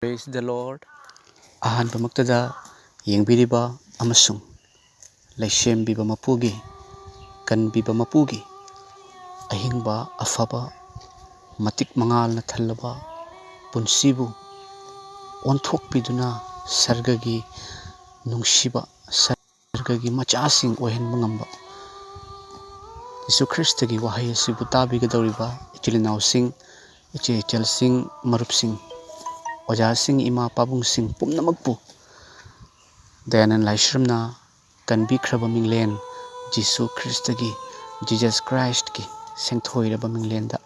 Praise the Lord. Ahanbamaktada yengbiriba amasung laisembbiba mapugi kanbiba mapugi ahingba afaba matik mangal na thallaba punsibu onthokpiduna sargagi nungshiba sargagi machasing ohenba ngamba Yesu Kristagi wahai asibu tabigadawriba ichilinausing ichelsing marupsing Ojasing ima pabungsing pumnamakpu dayanan laishramna kanbikraba minglen Jesu Kristagi Jesus Christ ki sengthoiraba minglenda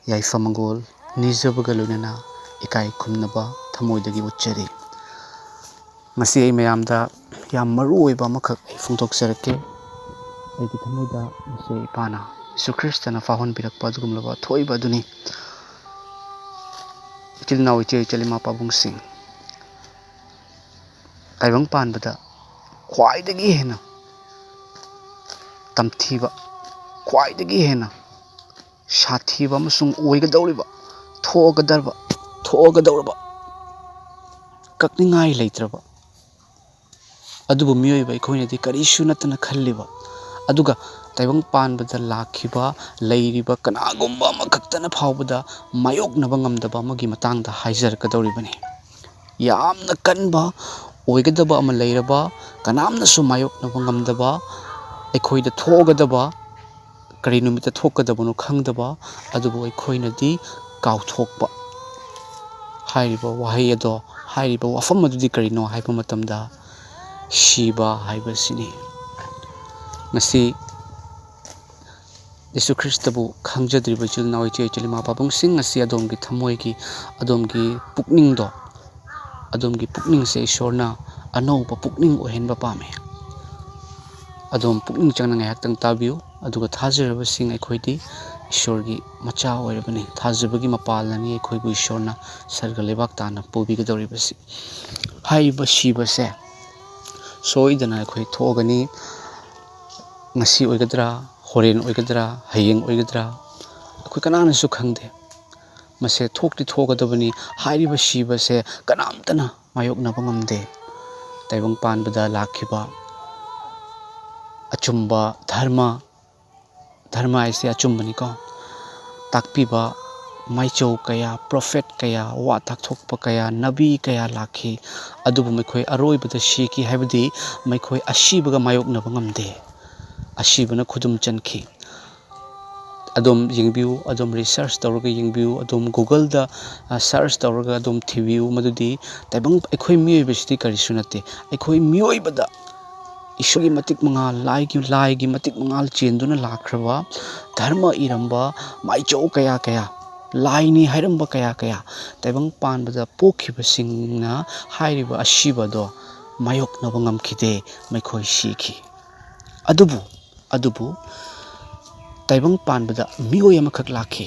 yaifamangol nijabaga loinana ikai khumnaba thamoidagi utchari ngasi ai mayamda yam maru oiba amakak phungtokjarake aigi thamoida mase ipana Yesu Kristana fahon birakpa adugumlaba thoiba aduni Chilnaw iche chalima pabungsing taibang panbada khwaidagi hena tamthiba khwaidagi hena sathiba amasung oigadawriba thogadawraba kakningai leitraba adubu miyoiba ikhoinadi karisu natana khalliba aduga taibang panbada lakhiba leiriba kanagumba amakaktana phawbada mayoknaba ngamdaba amagi matangda haijarkadawribani yamna kanba oigadaba ama leiraba kanamnasu mayoknaba ngamdaba aikhoida thogadaba kari numita thokadabano khangdaba adubu aikhoinadi kawthokpa hairiba wahai ado hairiba wafam adudi karino haiba matamda shiba haibasini ngasi Yesu Kristabu khangjadriba chilnaw iche chilima pabungsing ngasi adomgi thamoigi adomgi pukningdo adomgi pukningse ishorna anauba pukning ohenba pame adom pukning changna ngayaktang tabiu aduga thajarabasing aikhoidi ishorgi macha oirabani thajabagi mapalani aikhoibu ishorna sarga lebak tana pubigadoribasi haiba shibase soidana aikhoi thogani ngasi oigadra horen oigadra hayeng oigadra akhoi kananasu khangde mase thokti thogadabani hairiba shibase kanamtana mayoknaba ngamde taibang panbada lakhiba achumba dharma aise achumbani ko takpiba maichou kaya prophet kaya wa takthokpa kaya nabi kaya lakhi adubu maikhoi aroibada shiki haibadi maikhoi ashibaga mayoknaba ngamde ashibana khudum chankhi adom yengbiu adom research tawraga yengbiu adom Google da search tawraga adom thibiu madudi taibang aikhoi miyoibasidi karisu nate aikhoi miyoibada ishori matik mangal laigi matik mangal chenduna lakraba dharma iramba maichou kaya laini hairamba kaya taibang panbada pokhibasingna hairiba ashibado mayoknaba ngamkhide maikhoi shikhi adubu taibang panbada miyoy amakak lakhi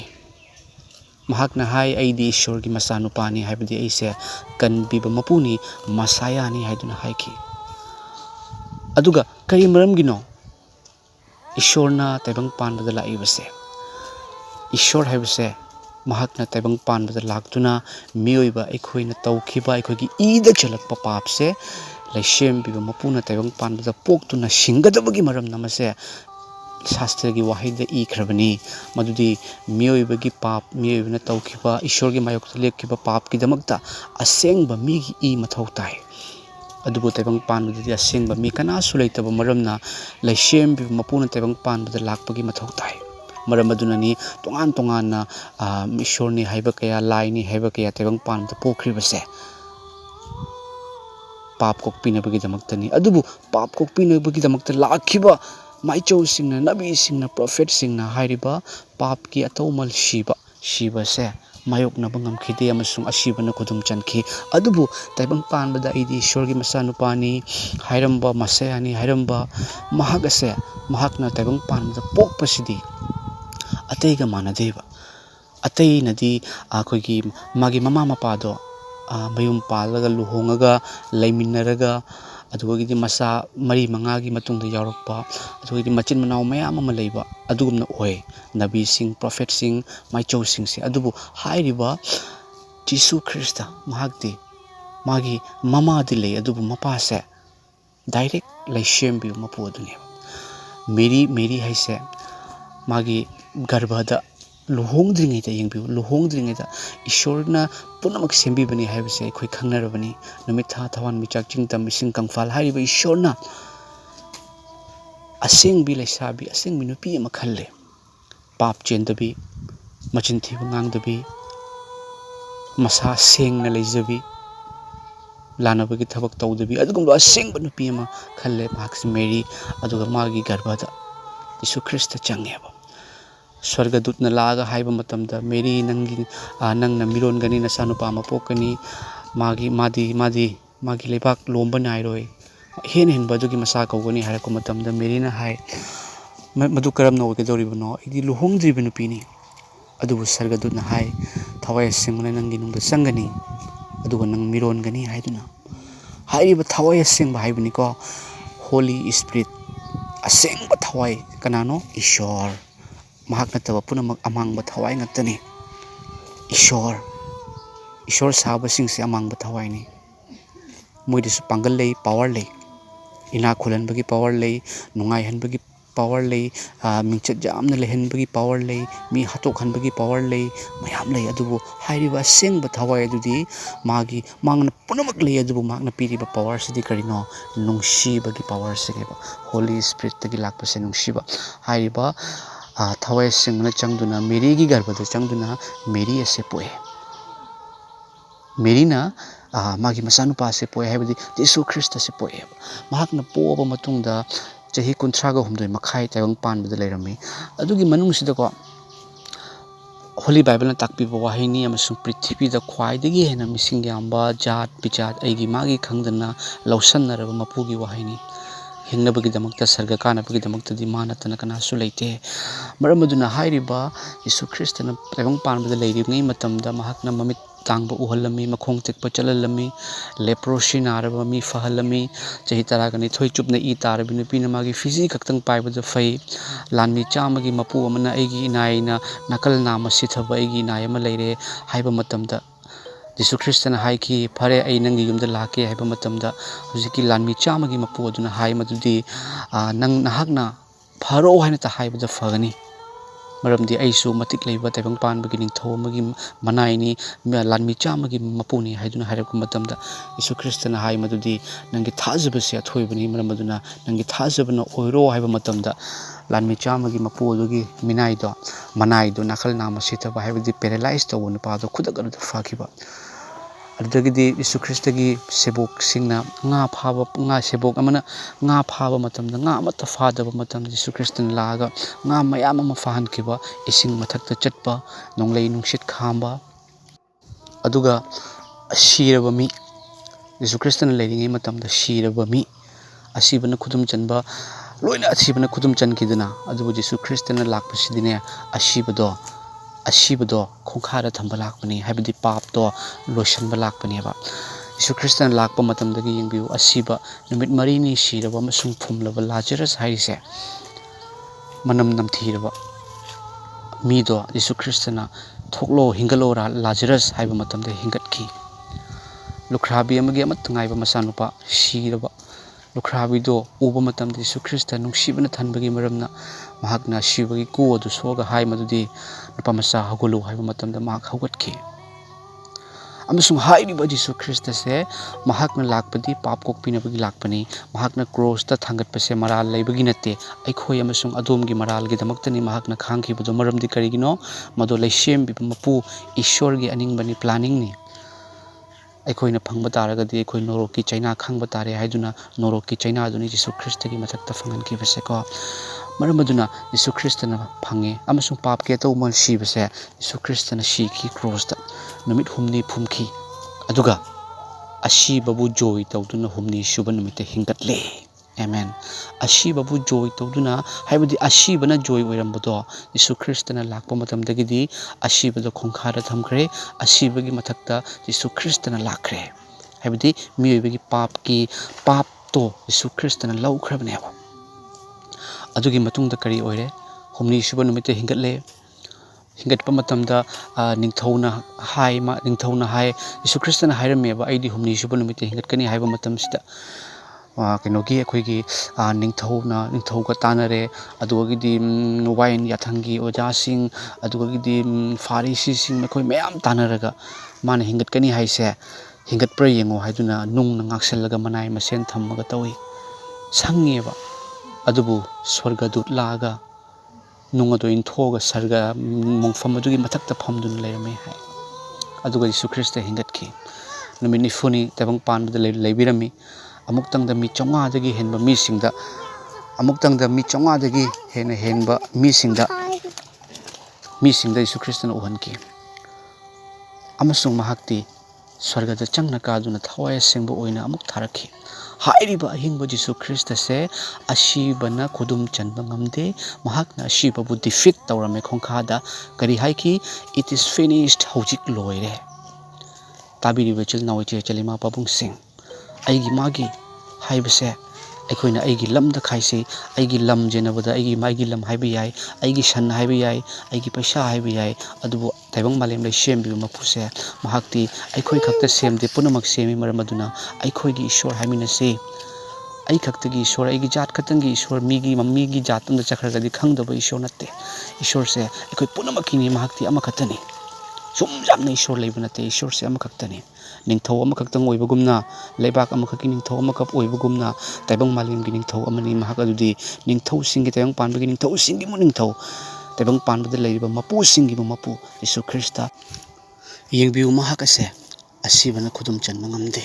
mahakna hai aidi ishorgi masanupani haibadi aise kanbiba mapuni masayani haiduna haiki aduga kari maramgino ishorna taibang panbada laibase ishor haibase mahakna taibang panbada laktuna miyoiba aikhoina tawkhiba aikhogi ida chalakpa papse laisembbiba mapuna taibang panbada poktuna singadabagi maram namase शास्त्रगी Waheeda इख्रबनी मदुदी मियोइबगी पाप मियोइबना तौखिबा ईश्वरगी मायोक्ता लेखिबा पापकी दमक्ता असेंगबा मीगी ई मथौ ताई अदुबु तैबंग पानबदि असेंगबा मी कनासु लेतबा मरमना लैसेमबि मपुना तैबंग पानबदा लाकपगी मथौ ताई मरम अदुननी तोंगान ईश्वरनी हाइबा कया लाइनी हाइबा कया तैबंग पानबदा पोख्रिबसे पाप कोक्पिनबगी दमक्तनी अदुबु पाप कोक्पिनबगी दमक्ता लाखिबा माइचौ सिंगना नबी सिंगना prophet सिंगना हाइरिबा पाप की अतौमल शिबा से मायोकनबा ngamkhide amasung ashibana khudum chanki adubu taibang panbada idi ishorgi masanupani hairamba masayani hairamba mahagase mahakna taibang panbada pokpasidi ateiga manadeba atei nadi akhogi magi mama mapado mayum palaga luhongaga laiminaraga अदुगि मसा मरी मंगागी मतुंग यावरपा अदुगि मचिन मनाव मयाम अमा लेबा अदुगुमना ओय नबी Singh prophet Singh माइचौ Singh से अदुबु हाइरिबा Jisu Krista mahakti magi mama di lay adubu mapase direct lay shembiu mapu aduni Mary haise magi garbhada luhong dringai ta yengbiu luhong dringai ta ishorna punamak sembi bani haibase khoi khangnar bani numit tha thawan michak chingtam mising kangfal hariba ishorna aseng bi laisabi aseng minupi ama khalle pap chendabi machin thiba ngangdabi masa seng na leizabi lanabagi thabak tawdabi adugumba aseng nupi ama khalle max Mary aduga magi garbhada Yesu Krista changeba Swargadut na laga haiba matamda Mary nang na miron gani na sanupa mapokani madi lebak lomba nairoi hen badugi masa kawgani haira ko matamda Mary na hai madu karam no ke dori bano idi luhong dri banu pini adubu sargadut na hai thawai singna nangi nungda sangani aduga nang miron gani haiduna hairiba thawai aseng ba haibani ko Holy Spirit aseng ba thawai kanano Ishor mahak nataba punamak amang ba thawai ngatani Ishor saba singse amang ba thawai ni moidisu pangal lei power lei ina khulan bagi power lei nungai han bagi power lei mingchat jamna lehen bagi power lei mi hatok han bagi power lei mayam lei adubu hairiba seng ba thawai adudi magi mangna punamak lei adubu magna piriba power sidi karino nungshi bagi power segeba Holy Spirit tagi lakpa se nungshi ba hairiba thawai singna changduna Mary gi garbada changduna Mary ase poe Mary na magi masanu pa se poe haibadi Yesu Krista se poe mahakna poba matungda chahi 38 makhai taibang panbada leirami adugi manungsida ko Holy Bible na takpiba wahini amasung prithibida khwaidagi hena mising yamba jat pichat aigi magi khangdana lausannaraba mapugi wahini hingnabagi damakta sarga kanabagi damakta di manatana kanasu leite maramaduna hairiba Yesu Krista na taibang panbada leiri ngai matamda mahakna mamit tangba uhalami makhong tekpa chalalami leprosy naraba mi fahalami chahi taragani thoi chupna I tarabi nupi na magi fizi kaktang paibada fai lanmi chamagi mapu amana aigi inai na nakal nama sithaba aigi inai ama leire haiba matamda Yesu Krista na haiki phare ai nangi yumda lake haiba matamda hujiki lanmi chamagi mapu aduna hai madudi nang nahakna pharo haina ta haibada fagani maramdi aisu matik leiba taibang pan bagi ningtho magi manaini lanmi chamagi mapuni haiduna hairku matamda Yesu Krista na hai madudi nangi thajaba se athoibani maramaduna nangi thajabana oiro haiba matamda lanmi chamagi mapu adugi manai do nakal nama sithaba haibadi paralyzed to wonu pa do khudaganu fakiba adagidi Yesu Krista gi sebok singna nga sebok amana nga phaba matamda nga amata fadaba matamda Yesu Krista laga nga mayam ama fahan kiba ising mathakta chatpa nonglei nungsit khamba aduga shiraba mi Yesu Krista na leiringai matamda shiraba mi asibana khudum chanba loina asibana khudum chankiduna adubu Yesu Krista na lakpasidine asibado khongkhara thamba lakpani haibadi pap to loishanba lakpani ba Yesu Krista na lakpa matamdagi yengbiu asiba numit marini shiraba amasung phumlaba Lazarus haise manam namthiraba mido Yesu Krista na thoklo hingalora Lazarus haiba matamda hingatki lukhrabi amagi amatngaiba masanupa shiraba lukhrabi do uba matamda Yesu Krista nungsibana thanbagi maramna mahakna shibagi ku adu soga hai madudi nupa masa hagulu haiba matamda mahak haugatki amasung hairiba Yesu Krista se mahakna lakpadi pap kokpinabagi lakpani mahakna cross ta thangatpase maral leibagi natte aikhoi amasung adomgi maral gi damaktani mahakna khangkhibado maramdi karigino mado leishem bi mapu Ishor gi aningbani planning ni aikoina phangba taragadi aikoi noroki China khangba tare haiduna noroki China aduni Yesu Krista gi mathakta phangan ki base ko maramaduna Yesu Krista na phange amasung pap ke to mal shi base Yesu Krista na shi ki cross ta numit humni phumki aduga ashi babu joy tawduna humni shuba numite hingatle amen ashi babu joy tawduna haibadi ashi bana joy oirambado Yesu Krista na lakpa matamdagidi ashi bado khongkhara thamkhre ashi bagi mathakta Yesu Krista na lakre haibadi miyoibagi pap to Yesu Krista na laukrabne adugi matungda kari oire humni shuba numite hingatle hingat pa matamda ningthona hai Yesu Christ na hairame ba aidi humni suba numite hingat kani haiba matam sida kenogi akhoi ningthau ka tanare adugi di wain yathangi oja sing adugi di farisi sing mekoi mayam tanaraga mana hingat kani haise hingat pra yengo haiduna nung na ngaksellaga manai masen thammaga tawi sangeba adubu swarga dut laga nung ado inthoga sarga mongfam adugi mathakta phamdun leirame hai aduga Yesu Christ hingat ki numini funi tabang pan bada leibirami amuktang da mi chonga dagi henba mi singda amuktang da mi chonga dagi henba mi singda Yesu Christ na uhanki amasung mahakti swarga da changna kaduna thawai sengbo oina amuk tharaki hairiba ahingba Yesu Christ se ashibana khudum chanba ngamde mahakna ashiba bu defeat tawrame khongkha da kari haiki it is finished hojik loire tabiri bechil nawiche chalima pabung sing aigi magi haibase aikoina aigi lamda khaise aigi lam jenabada aigi magi lam haibi yai aigi san haibi yai aigi paisa haibi yai adubu taibang malem lai sembi mapuse mahakti aikoi khakta semde punamak semi maramaduna aikoi gi ishwar hamina se ai khakta gi ishwar aigi jat khatangi ishwar migi jatunda chakhra di khangdaba ishwar natte ishwar se aikoi punamakini mahakti ama khatani sum jamna ishwar leibunate ishwar se ama khaktani ningthau ama khaktang oibagumna leibak ama khaki ningthau ama kap oibagumna taibang malim gi ningthau amani mahak adudi ningthau singi taibang panbagi ningthau singi mu ningthau taibang panbada leiba mapu singi mu mapu Yesu Christa yengbiu mahak ase asibana khudum chanma ngamde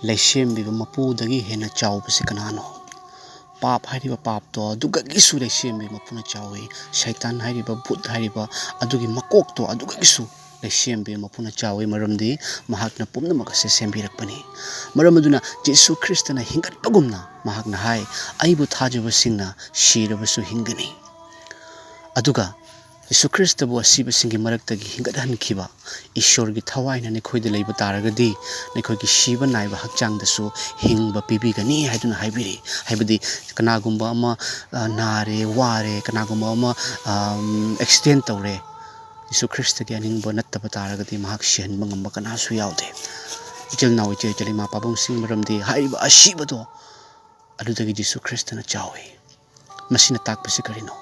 leishembiba mapu dagi hena chawbase kanano pap hairiba pap to aduga gisu leishembi mapuna chawi shaitan hairiba bhut hairiba adugi makok to aduga gisu leishembi mapuna chawi maramdi mahakna pumna makase sembirakpani maramaduna Jesu Christana hingatpagumna mahakna hai aibu thajaba singna shirabasu hingani aduga Yesu Christ bu asiba singi maraktagi hingathan khiba ishwar gi thawaina ne khoide leiba taragadi ne khoi gi shiba naiba hakchang dasu hingba pibi gani haiduna haibiri haibadi kanagumba ama nare ware kanagumba ama extend tawre Yesu Christ gi aningba nattaba taragadi mahak sihan bangamba kana su yaude jil nawi che jali ma pabung sing maramdi haiba asiba do adudagi Yesu Christ na chawi masina takpasi karino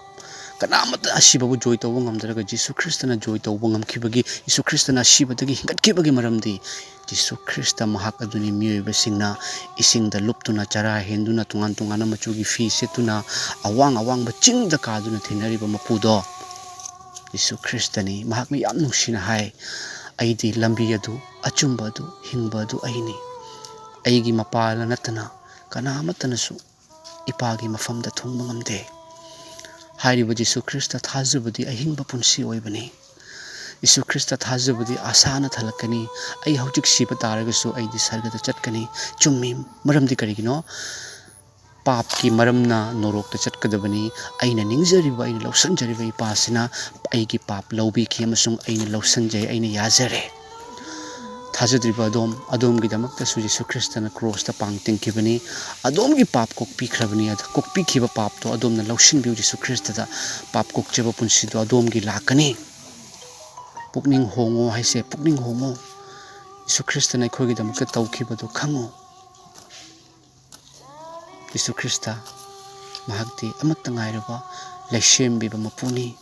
kanamata asibabu joy tawba ngamdaraga Jesu Christ na joy tawba ngamkhibagi Yesu Christ na asibadagi hingatkibagi maramdi Jesu Christ mahak aduni miyoiba singna isingda luptuna chara henduna tungan machugi fi setuna awang ba chingda kaduna thinariba mapudo Yesu Christ ni mahak mi yam nungsina hai aidi lambi adu achumba adu hingba adu aini aigi mapala natana kanamatanasu ipagi mafamda thungba ngamde hairiba Jesu Christ thazubadi ahingba punsi oibani Yesu Christ thazubadi asana thalakani ai hojik siba taragasu ai di sargada chatkani chummi maramdi karigino pap ki maramna norok ta chatkadabani aina ningjariba aina lawsanjariba ipasina ai ki pap lawbi ki amasung aina lawsanjai aina yazare thajadriba adom gi damakta su Jesu Christ na cross ta pangting kibani adom gi pap kokpi khrabani kokpi khiba pap to adom na lawsin bi Jesu Christ da pap kokcheba punsi do adom gi lakani pukning hongo haise pukning hongo Yesu Christ na khoi gi damakta tawkhiba do khango Yesu Christ mahakti amakta ngairaba leishem bi ba mapuni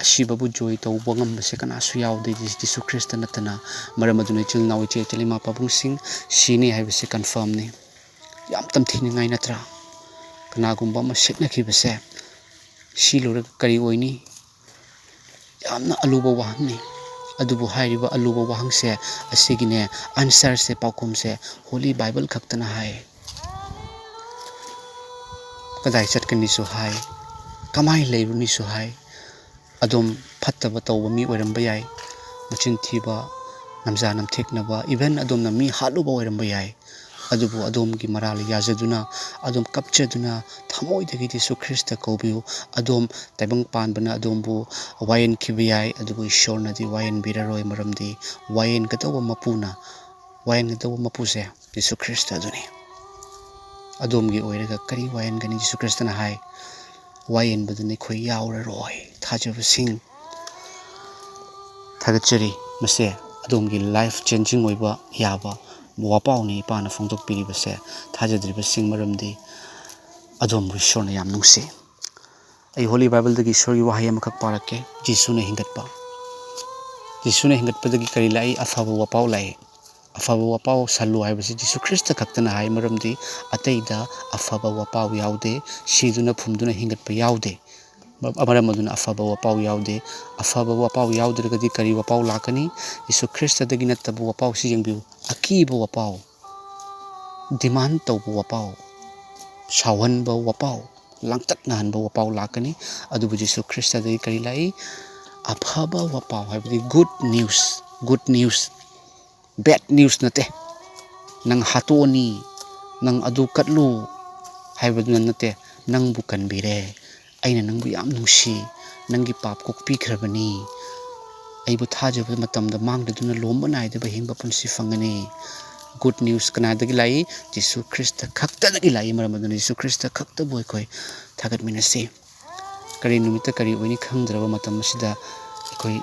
asibabu joy tawba ngambase kana su yaude Jesu Christ natana maramaduna chil nawi che chalima pabung sing sini haibase confirm ni yam tamthini ngai natra kana gumba ma sekna khibase silura kari oini yamna aluba wahangni adubu hairiba aluba wahangse asigine answer se paukum se holy bible khaktana hai kadai chatkani su hai kamai leiruni su hai adom phattaba tawba mi oiramba yai machin thiba namja namtheknaba even adom na mi haluba oiramba yai adubu adom gi maral yazaduna adom kapchaduna thamoidagi Jesu Christ kaubiu adom taibang panbana adom bu wayen khibiyai adubu ishorna di wayen biraroi maramdi wayen gatawa mapuse Jesu Christ aduni adom gi oiraga kari wayen gani Jesu Christ na hai wayen baduni khoi yaura roi thajaba sing ꯊꯥꯒꯠꯆꯔꯤ ꯃꯁꯦ ꯑꯗꯣꯝꯒꯤ life changing ꯑꯣꯏꯕ ꯌꯥꯕ ꯋꯥꯄꯥꯎꯅꯤ ꯏꯄꯥꯅ ꯐꯣꯡꯗꯣꯛꯄꯤꯔꯤꯕꯁꯦ ꯊꯥꯖꯗ꯭ꯔꯤꯕꯁꯤꯡ ꯃꯔꯝꯗꯤ ꯑꯗꯣꯝꯕꯨ ꯏꯁꯣꯔꯅ ꯌꯥꯝ ꯅꯨꯡꯁꯤ ꯑꯩ ꯍꯣꯂꯤ ꯕꯥꯏꯕꯜꯗꯒꯤ ꯏꯁꯣꯔꯒꯤ ꯋꯥꯍꯩ ꯑꯃꯈꯛ ꯄꯥꯔꯛꯀꯦ ꯖꯤꯁꯨꯅ ꯍꯤꯡꯒꯠꯄ ꯖꯤꯁꯨꯅ ꯍꯤꯡꯒꯠꯄꯗꯒꯤ ꯀꯔꯤ ꯂꯥꯛꯏ ꯑꯐꯕ ꯋꯥꯄꯥꯎ ꯂꯥꯛꯏ ꯑꯐꯕ ꯋꯥꯄꯥꯎ ꯁꯜꯂꯨ ꯍꯥꯏꯕꯁꯤ ꯖꯤꯁꯨ ꯈ꯭ꯔꯤꯁꯇ ꯈꯛꯇꯅ ꯍꯥꯏ ꯃꯔꯝꯗꯤ ꯑꯇꯩꯗ ꯑꯐꯕ ꯋꯥꯄꯥꯎ ꯌꯥꯎꯗꯦ ꯁꯤꯗꯨꯅ ꯐꯨꯝꯗꯨꯅ ꯍꯤꯡꯒꯠꯄ ꯌꯥꯎꯗꯦ ꯃꯔꯝ ꯑꯗꯨꯅ ꯑꯐꯕ ꯋꯥꯄꯥꯎ ꯌꯥꯎꯗꯦ ꯑꯐꯕ ꯋꯥꯄꯥꯎ ꯌꯥꯎꯗ꯭ꯔꯒꯗꯤ ꯀꯔꯤ ꯋꯥꯄꯥꯎ ꯂꯥꯛꯀꯅꯤ ꯖꯤꯁꯨ ꯈ꯭ꯔꯤꯁꯇꯗꯒꯤ ꯅꯠꯇꯕ ꯋꯥꯄꯥꯎꯁꯤ ꯌꯦꯡꯕꯤꯌꯨ ꯑꯀꯤꯕ ꯋꯥꯄꯥꯎ ꯗꯤꯃꯥꯟ ꯇꯧꯕ ꯋꯥꯄꯥꯎ ꯁꯥꯎꯍꯟꯕ ꯋꯥꯄꯥꯎ ꯂꯥꯡꯇꯛꯅꯍꯟꯕ ꯋꯥꯄꯥꯎ ꯂꯥꯛꯀꯅꯤ ꯑꯗꯨꯕꯨ ꯖꯤꯁꯨ ꯈ꯭ꯔꯤꯁꯇꯗꯒꯤ ꯀꯔꯤ ꯂꯥꯛꯏ ꯑꯐꯕ ꯋꯥꯄꯥꯎ ꯍꯥꯏꯕꯗꯤ ꯒꯨꯗ ꯅ꯭ꯌꯨꯁ ꯕꯦꯗ ꯅ꯭ꯌꯨꯁ ꯅꯠꯇꯦ ꯅꯪ ꯍꯥꯠꯇꯣꯛꯑꯅꯤ ꯅꯪ ꯑꯗꯨ ꯀꯠꯂꯨ ꯍꯥꯏꯕꯗꯨꯅ ꯅꯠꯇꯦ ꯅꯪꯕꯨ ꯀꯟꯕꯤꯔꯦ ꯑꯩꯅ ꯅꯪꯕꯨ ꯌꯥꯝ ꯅꯨꯡꯁꯤ ꯅꯪꯒꯤ ꯄꯥꯞ ꯀꯣꯛꯄꯤꯈ꯭ꯔꯕꯅꯤ ꯑꯩꯕꯨ ꯊꯥꯖꯕ ꯃꯇꯝꯗ ꯃꯥꯡꯗꯗꯨꯅ ꯂꯣꯝꯕ ꯅꯥꯏꯗꯕ ꯍꯤꯡꯕ ꯄꯨꯟꯁꯤ ꯐꯪꯒꯅꯤ ꯒꯨꯗ ꯅ꯭ꯌꯨꯁ ꯀꯅꯥꯗꯒꯤ ꯂꯥꯛꯏ ꯖꯤꯁꯨ ꯈ꯭ꯔꯤꯁꯇ ꯈꯛꯇꯗꯒꯤ ꯂꯥꯛꯏ ꯃꯔꯝ ꯑꯗꯨꯅ ꯖꯤꯁꯨ ꯈ꯭ꯔꯤꯁꯇ ꯈꯛꯇꯕꯨ ꯑꯩꯈꯣꯏ ꯊꯥꯒꯠꯃꯤꯟꯅꯁꯤ ꯀꯔꯤ ꯅꯨꯃꯤꯠꯇ ꯀꯔꯤ ꯑꯣꯏꯅꯤ ꯈꯪꯗ꯭ꯔꯕ ꯃꯇꯝ ꯑꯁꯤꯗ ꯑꯩꯈꯣꯏ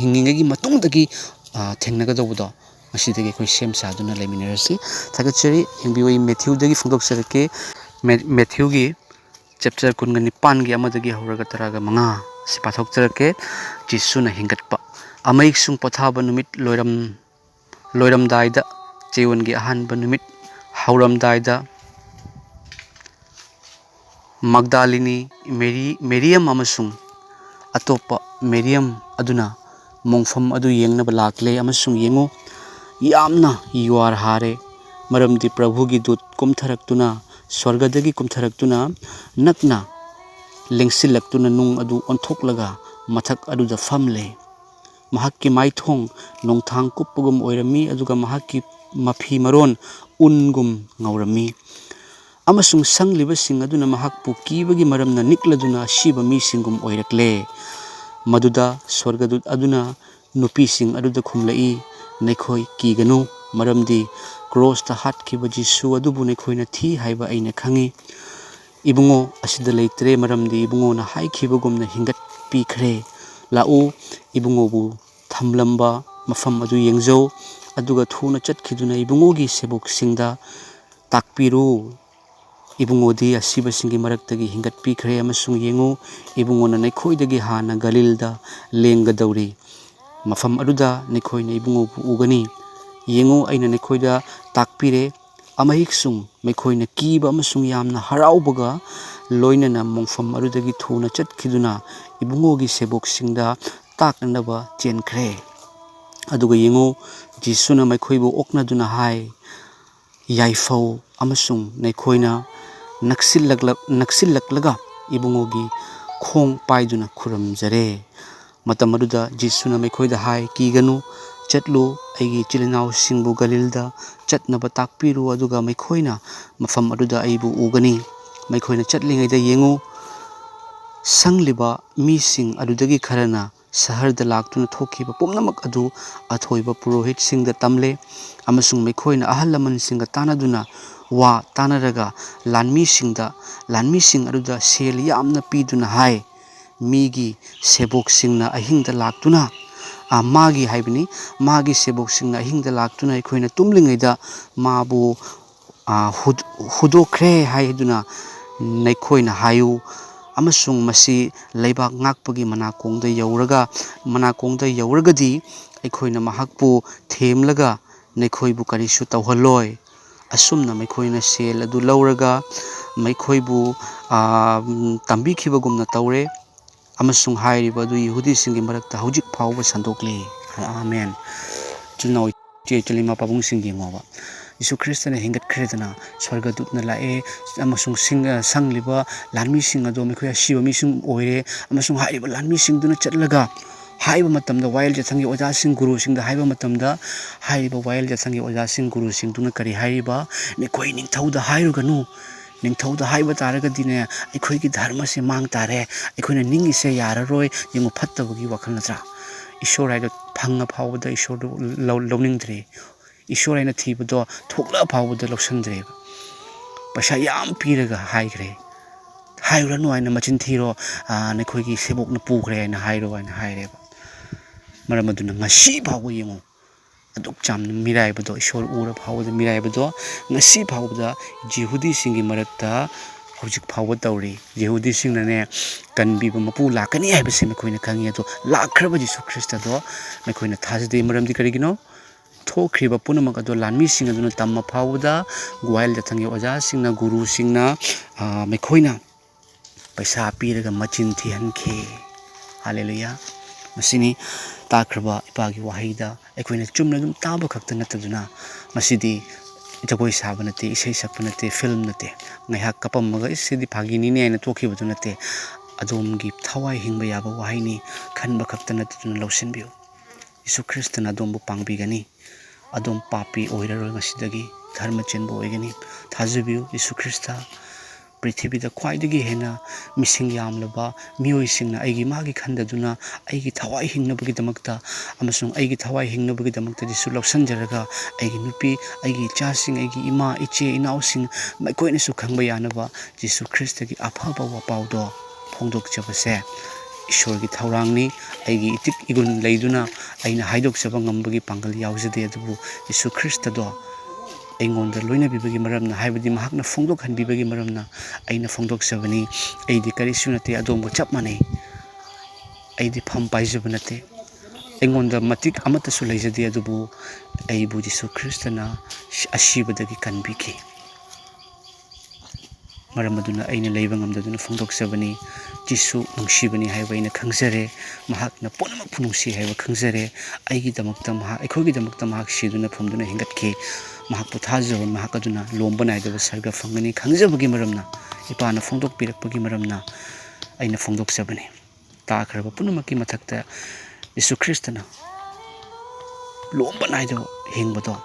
ꯍꯤꯡꯉꯤꯉꯩꯒꯤ ꯃꯇꯨꯡꯗꯒꯤ ꯊꯦꯡꯅꯒꯗꯧꯕꯗꯣ ꯃꯁꯤꯗꯒꯤ ꯑꯩꯈꯣꯏ ꯁꯦꯝ ꯁꯥꯗꯨꯅ ꯂꯩꯃꯤꯟꯅꯔꯁꯤ ꯊꯥꯒꯠꯆꯔꯤ ꯍꯤꯡꯕꯤꯌꯨ ꯑꯩ ꯃꯦꯊ꯭ꯌꯨꯗꯒꯤ ꯐꯣꯡꯗꯣꯛꯆꯔꯛꯀꯦ ꯃꯦꯊ꯭ꯌꯨꯒꯤ ꯆꯦꯞꯇꯔ 19ꯒꯤ 1ꯗꯒꯤ ꯍꯧꯔꯒ 15 ꯁꯤ ꯄꯥꯊꯣꯛꯆꯔꯛꯀꯦ ꯖꯤꯁꯨꯅ ꯍꯤꯡꯒꯠꯄ ꯑꯃꯩꯁꯨꯡ ꯄꯣꯊꯥꯕ ꯅꯨꯃꯤꯠ ꯂꯣꯏꯔꯝꯗꯥꯏꯗ ꯆꯌꯣꯜꯒꯤ ꯑꯍꯥꯟꯕ ꯅꯨꯃꯤꯠ ꯍꯧꯔꯝꯗꯥꯏꯗ ꯃꯒꯗꯥꯂꯤꯅꯤ ꯃꯦꯔꯤꯌꯝ ꯑꯃꯁꯨꯡ ꯑꯇꯣꯞꯄ ꯃꯦꯔꯤꯌꯝ ꯑꯗꯨꯅ ꯃꯣꯡꯐꯝ ꯑꯗꯨ ꯌꯦꯡꯅꯕ ꯂꯥꯛꯂꯦ ꯑꯃꯁꯨꯡ ꯌꯦꯡꯉꯨ ꯌꯥꯝꯅ ꯌꯨꯋꯥꯔ ꯍꯥꯔꯦ ꯃꯔꯝꯗꯤ ꯄ꯭ꯔꯚꯨꯒꯤ ꯗꯨꯠ ꯀꯨꯝꯊꯔꯛꯇꯨꯅ ꯁ꯭ꯋꯔꯒꯗꯒꯤ ꯀꯨꯝꯊꯔꯛꯇꯨꯅ ꯅꯛꯅ ꯂꯦꯡꯁꯤꯜꯂꯛꯇꯨꯅ ꯅꯨꯡ ꯑꯗꯨ ꯑꯣꯟꯊꯣꯛꯂꯒ ꯃꯊꯛ ꯑꯗꯨꯗ ꯐꯝꯂꯦ ꯃꯍꯥꯛꯀꯤ ꯃꯥꯏꯊꯣꯡ ꯅꯣꯡꯊꯥꯡ ꯀꯨꯞꯄꯒꯨꯝ ꯑꯣꯏꯔꯝꯃꯤ ꯑꯗꯨꯒ ꯃꯍꯥꯛꯀꯤ ꯃꯐꯤ ꯃꯔꯣꯟ ꯎꯟꯒꯨꯝ ꯉꯧꯔꯝꯃꯤ ꯑꯃꯁꯨꯡ ꯁꯪꯂꯤꯕꯁꯤꯡ ꯑꯗꯨꯅ ꯃꯍꯥꯛꯄꯨ ꯀꯤꯕꯒꯤ ꯃꯔꯝꯅ ꯅꯤꯛꯂꯗꯨꯅ ꯑꯁꯤꯕ ꯃꯤꯁꯤꯡꯒꯨꯝ ꯑꯣꯏꯔꯛꯂꯦ ꯃꯗꯨꯗ ꯁ꯭ꯋꯔꯒꯗꯨꯠ ꯑꯗꯨꯅ ꯅꯨꯄꯤꯁꯤꯡ ꯑꯗꯨꯗ ꯈꯨꯝꯂꯛꯏ ꯅꯈꯣꯏ ꯀꯤꯒꯅꯨ ꯃꯔꯝꯗꯤ ꯀ꯭ꯔꯣꯁꯇ ꯍꯥꯠꯈꯤꯕ ꯖꯤꯁꯨ ꯑꯗꯨꯕꯨ ꯅꯈꯣꯏꯅ ꯊꯤ ꯍꯥꯏꯕ ꯑꯩꯅ ꯈꯪꯉꯤ ꯏꯕꯨꯡꯉꯣ ꯑꯁꯤꯗ ꯂꯩꯇ꯭ꯔꯦ ꯃꯔꯝꯗꯤ ꯏꯕꯨꯡꯉꯣꯅ ꯍꯥꯏꯈꯤꯕꯒꯨꯝꯅ ꯍꯤꯡꯒꯠꯄꯤꯈ꯭ꯔꯦ ꯂꯥꯛꯎ ꯏꯕꯨꯡꯉꯣꯕꯨ ꯊꯝꯂꯝꯕ ꯃꯐꯝ ꯑꯗꯨ ꯌꯦꯡꯖꯧ ꯑꯗꯨꯒ ꯊꯨꯅ ꯆꯠꯈꯤꯗꯨꯅ ꯏꯕꯨꯡꯉꯣꯒꯤ ꯁꯦꯕꯣꯛꯁꯤꯡꯗ ꯇꯥꯛꯄꯤꯔꯨ ꯏꯕꯨꯡꯉꯣꯗꯤ ꯑꯁꯤꯕꯁꯤꯡꯒꯤ ꯃꯔꯛꯇꯒꯤ ꯍꯤꯡꯒꯠꯄꯤꯈ꯭ꯔꯦ ꯑꯃꯁꯨꯡ ꯌꯦꯡꯉꯨ ꯏꯕꯨꯡꯉꯣꯅ ꯅꯈꯣꯏꯗꯒꯤ ꯍꯥꯟꯅ ꯒꯂꯤꯜꯗ ꯂꯦꯡꯒꯗꯧꯔꯤ ꯃꯐꯝ ꯑꯗꯨꯗ ꯅꯈꯣꯏꯅ ꯏꯕꯨꯡꯉꯣꯕꯨ ꯎꯒꯅꯤ ꯌꯦꯡꯉꯨ ꯑꯩꯅ ꯅꯈꯣꯏꯗ ꯇꯥꯛꯄꯤꯔꯦ ꯑꯃꯍꯤꯛꯁꯨꯡ ꯃꯈꯣꯏꯅ ꯀꯤꯕ ꯑꯃꯁꯨꯡ ꯌꯥꯝꯅ ꯍꯔꯥꯎꯕꯒ ꯂꯣꯏꯅꯅ ꯃꯣꯡꯐꯝ ꯑꯗꯨꯗꯒꯤ ꯊꯨꯅ ꯆꯠꯈꯤꯗꯨꯅ ꯏꯕꯨꯡꯉꯣꯒꯤ ꯁꯦꯕꯣꯛꯁꯤꯡꯗ ꯇꯥꯛꯅꯅꯕ ꯆꯦꯟꯈ꯭ꯔꯦ ꯑꯗꯨꯒ ꯌꯦꯡꯉꯨ ꯖꯤꯁꯨꯅ ꯃꯈꯣꯏꯕꯨ ꯑꯣꯛꯅꯗꯨꯅ ꯍꯥꯏ ꯌꯥꯏꯐꯧ ꯑꯃꯁꯨꯡ ꯅꯈꯣꯏꯅ ꯅꯛꯁꯤꯜꯂꯛꯂꯒ ꯏꯕꯨꯡꯉꯣꯒꯤ ꯈꯣꯡ ꯄꯥꯏꯗꯨꯅ ꯈꯨꯔꯨꯝꯖꯔꯦ ꯃꯇꯝ ꯑꯗꯨꯗ ꯖꯤꯁꯨꯅ ꯃꯈꯣꯏꯗ ꯍꯥꯏ ꯀꯤꯒꯅꯨ ꯆꯠꯂꯨ ꯑꯩꯒꯤ ꯏꯆꯤꯜ ꯏꯅꯥꯎꯁꯤꯡꯕꯨ ꯒꯂꯤꯜꯗ ꯆꯠꯅꯕ ꯇꯥꯛꯄꯤꯔꯨ ꯑꯗꯨꯒ ꯃꯈꯣꯏꯅ ꯃꯐꯝ ꯑꯗꯨꯗ ꯑꯩꯕꯨ ꯎꯒꯅꯤ ꯃꯈꯣꯏꯅ ꯆꯠꯂꯤꯉꯩꯗ ꯌꯦꯡꯉꯨ ꯁꯪꯂꯤꯕ ꯃꯤꯁꯤꯡ ꯑꯗꯨꯗꯒꯤ ꯈꯔꯅ ꯁꯍꯔꯗ ꯂꯥꯛꯇꯨꯅ ꯊꯣꯛꯈꯤꯕ ꯄꯨꯝꯅꯃꯛ ꯑꯗꯨ ꯑꯊꯣꯏꯕ ꯄꯨꯔꯣꯍꯤꯠꯁꯤꯡꯗ ꯇꯝꯂꯦ ꯑꯃꯁꯨꯡ ꯃꯈꯣꯏꯅ ꯑꯍꯜ ꯂꯃꯟꯁꯤꯡꯒ ꯇꯥꯟꯅꯗꯨꯅ ꯋꯥ ꯇꯥꯟꯅꯔꯒ ꯂꯥꯟꯃꯤꯁꯤꯡ ꯑꯗꯨꯗ ꯁꯦꯜ ꯌꯥꯝꯅ ꯄꯤꯗꯨꯅ ꯍꯥꯏ ꯃꯤꯒꯤ ꯁꯦꯕꯣꯛꯁꯤꯡꯅ ꯑꯍꯤꯡꯗ ꯂꯥꯛꯇꯨꯅ ꯃꯥꯒꯤ ꯁꯦꯕꯣꯛꯁꯤꯡꯅ ꯑꯍꯤꯡꯗ ꯂꯥꯛꯇꯨꯅ ꯑꯩꯈꯣꯏꯅ ꯇꯨꯝꯂꯤꯉꯩꯗ ꯃꯥꯕꯨ ꯍꯨꯗꯣꯛꯈ꯭ꯔꯦ ꯍꯥꯏꯗꯨꯅ ꯅꯈꯣꯏꯅ ꯍꯥꯏꯌꯨ ꯑꯃꯁꯨꯡ ꯃꯁꯤ ꯂꯩꯕꯥꯛ ꯉꯥꯛꯄꯒꯤ ꯃꯅꯥꯀꯣꯡꯗ ꯌꯧꯔꯒꯗꯤ ꯑꯩꯈꯣꯏꯅ ꯃꯍꯥꯛꯄꯨ ꯊꯦꯝꯂꯒ ꯅꯈꯣꯏꯕꯨ ꯀꯔꯤꯁꯨ ꯇꯧꯍꯜꯂꯣꯏ ꯑꯁꯨꯝꯅ ꯃꯈꯣꯏꯅ ꯁꯦꯜ ꯑꯗꯨ ꯂꯧꯔꯒ ꯃꯈꯣꯏꯕꯨ ꯇꯝꯕꯤꯈꯤꯕꯒꯨꯝꯅ ꯇꯧꯔꯦ ꯑꯃꯁꯨꯡ ꯍꯥꯏꯔꯤꯕ ꯑꯗꯨ ꯌꯍꯨꯗꯤꯁꯤꯡꯒꯤ ꯃꯔꯛꯇ ꯍꯧꯖꯤꯛ ꯐꯥꯎꯕ ꯁꯟꯗꯣꯛꯂꯤ ꯑꯥꯃꯦꯟ ꯏꯆꯤꯜ ꯏꯆꯦ ꯏꯃꯥ ꯄꯥꯕꯨꯡꯁꯤꯡ ꯌꯦꯡꯉꯣꯕ ꯌꯤꯁꯨ ꯈ꯭ꯔꯤꯁꯇꯅ ꯍꯤꯡꯒꯠꯈ꯭ꯔꯦꯗꯅ ꯁ꯭ꯋꯔꯒꯗꯨꯠꯅ ꯂꯥꯛꯑꯦ ꯑꯃꯁꯨꯡ ꯁꯪꯂꯤꯕ ꯂꯥꯟꯃꯤꯁꯤꯡ ꯑꯗꯣ ꯃꯈꯣꯏ ꯑꯁꯤꯕ ꯃꯤꯁꯤꯡ ꯑꯣꯏꯔꯦ ꯑꯃꯁꯨꯡ ꯍꯥꯏꯔꯤꯕ ꯂꯥꯟꯃꯤꯁꯤꯡꯗꯨꯅ ꯆꯠꯂꯒ ꯍꯥꯏꯕ ꯃꯇꯝꯗ ꯋꯥꯌꯦꯜ ꯖꯥꯊꯪꯒꯤ ꯑꯣꯖꯥꯁꯤꯡ ꯒꯨꯔꯨꯁꯤꯡꯗ ꯍꯥꯏꯕ ꯃꯇꯝꯗ ꯍꯥꯏꯔꯤꯕ ꯋꯥꯌꯦꯜ ꯖꯥꯊꯪꯒꯤ ꯑꯣꯖꯥꯁꯤꯡ ꯒꯨꯔꯨꯁꯤꯡꯗꯨꯅ ꯀꯔꯤ ꯍꯥꯏꯔꯤꯕ ꯅꯈꯣꯏ ꯅꯤꯡꯊꯧꯗ ꯍꯥꯏꯔꯨꯒꯅꯨ ꯅꯤꯡꯊꯧꯗ ꯍꯥꯏꯕ ꯇꯥꯔꯒꯗꯤꯅꯦ ꯑꯩꯈꯣꯏꯒꯤ ꯙꯔꯃꯁꯦ ꯃꯥꯡ ꯇꯥꯔꯦ ꯑꯩꯈꯣꯏꯅ ꯅꯤꯡꯉꯤꯁꯦ ꯌꯥꯔꯔꯣꯏ ꯌꯦꯡꯉꯨ ꯐꯠꯇꯕꯒꯤ ꯋꯥꯈꯜ ꯅꯠꯇ꯭ꯔꯥ ꯏꯁꯣꯔ ꯍꯥꯏꯗꯣ ꯐꯪꯉ ꯐꯥꯎꯕꯗ ꯏꯁꯣꯔꯗꯨ ꯂꯧꯅꯤꯡꯗ꯭ꯔꯦ ꯏꯁꯣꯔ ꯍꯥꯏꯅ ꯊꯤꯕꯗꯣ ꯊꯣꯛꯂꯛꯑ ꯐꯥꯎꯕꯗ ꯂꯧꯁꯟꯗ꯭ꯔꯦꯕ ꯄꯩꯁꯥ ꯌꯥꯝ ꯄꯤꯔꯒ ꯍꯥꯏꯈ꯭ꯔꯦ ꯍꯥꯏꯔꯨꯔꯅꯨ ꯍꯥꯏꯅ ꯃꯆꯤꯟ ꯊꯤꯔꯣ ꯅꯈꯣꯏꯒꯤ ꯁꯦꯕꯣꯛꯅ ꯄꯨꯈ꯭ꯔꯦ ꯍꯥꯏꯅ ꯍꯥꯏꯔꯣ ꯍꯥꯏꯅ ꯍꯥꯏꯔꯦꯕ Maram aduna ngasi phawa yengo aduk chamna miraibado ishor ura phawada miraibado ngasi phawada Jehudi singi marakta hojik phawa tawri Jehudi singnane kanbiba mapu lakani haibase mekoina khangi ado lakraba Jesu Christ ado mekoina thajde maramdi karigino thokriba punamak ado lanmi sing aduna tamma phawada gwail da thangi oja singna guru singna mekoina paisa piraga machin thihankhe Halleluya masini takraba ipagi wahida ekoina chumna dum taba khakta nataduna masidi jagoi saba nate isai sakpa nate film nate ngaihak kapammaga isidi phagini ne aina tokhibadu nate adomgi thawai hingba yaba wahaini khanba khakta nataduna lausinbiu Yesu Christna adombu pangbigani adom papi oiraroi ngasidagi dharma chenbo oigani thajubiu Yesu Christa prithibida khwaidagi hena mising yamlaba mioi singna aigi magi khandaduna aigi thawai hingnabagi damakta amasung aigi thawai hingnabagi damakta Jesu lausanjaraga aigi nupi aigi chasing aigi ima iche inau sing maikoina su khangba yanaba Jesu Christagi aphaba wapaudo phongdok chabase ishor gi thaurangni aigi itik igun leiduna aina haidok chaba ngambagi pangal yaujade adubu Jesu Christ do aingonda loina bibagi maramna haibadi mahakna phongdok hanbibagi maramna aina phongdok sabani aidi karisu nate adombo chap manei aidi pham paijaba nate aingonda matik amata su leijade adubu aibu Jesu Christna ashibadagi kanbiki maramaduna aina leiba ngamdaduna phongdok sabani Jesu nungsibani haiba aina khangjare mahakna punamak phunungsi haiba khangjare aigi damakta mahak ekhogi damakta mahak siduna phumduna hingatke mahak puthajaba mahak aduna lomba naidaba sarga phangani khangjabagi maramna ipana phongdok pirakpagi maramna aina phongdok sabani takhraba punamaki mathakta Yesu Christna lomba naidaba hingbado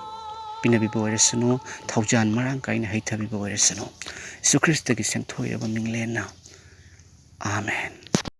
pinabiba oirasanu thaujan marang kaina haithabiba oirasanu Yesu Christagi sengthoyaba minglena Amen.